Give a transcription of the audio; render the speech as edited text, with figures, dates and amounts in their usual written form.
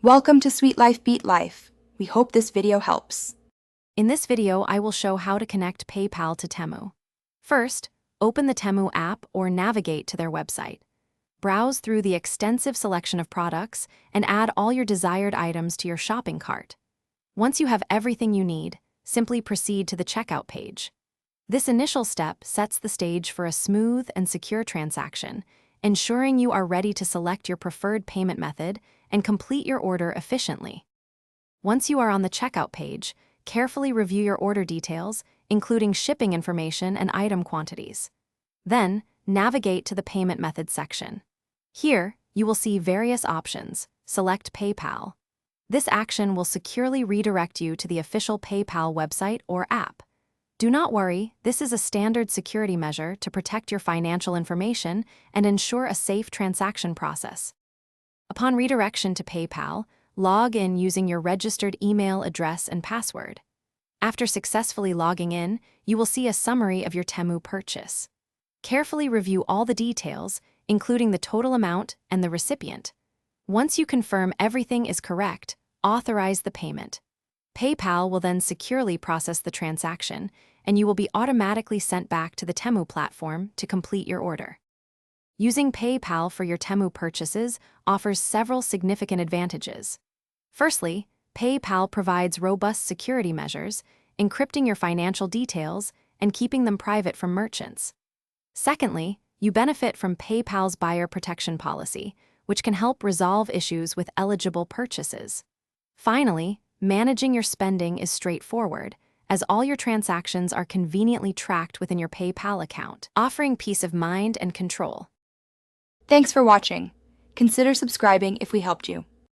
Welcome to Sweet Life Beat Life. We hope this video helps. In this video, I will show how to connect PayPal to Temu. First, open the Temu app or navigate to their website. Browse through the extensive selection of products and add all your desired items to your shopping cart. Once you have everything you need, simply proceed to the checkout page. This initial step sets the stage for a smooth and secure transaction, ensuring you are ready to select your preferred payment method and complete your order efficiently. Once you are on the checkout page, carefully review your order details, including shipping information and item quantities. Then, navigate to the payment methods section. Here, you will see various options. Select PayPal. This action will securely redirect you to the official PayPal website or app. Do not worry, this is a standard security measure to protect your financial information and ensure a safe transaction process. Upon redirection to PayPal, log in using your registered email address and password. After successfully logging in, you will see a summary of your Temu purchase. Carefully review all the details, including the total amount and the recipient. Once you confirm everything is correct, authorize the payment. PayPal will then securely process the transaction, and you will be automatically sent back to the Temu platform to complete your order. Using PayPal for your Temu purchases offers several significant advantages. Firstly, PayPal provides robust security measures, encrypting your financial details and keeping them private from merchants. Secondly, you benefit from PayPal's buyer protection policy, which can help resolve issues with eligible purchases. Finally, managing your spending is straightforward, as all your transactions are conveniently tracked within your PayPal account, offering peace of mind and control. Thanks for watching. Consider subscribing if we helped you.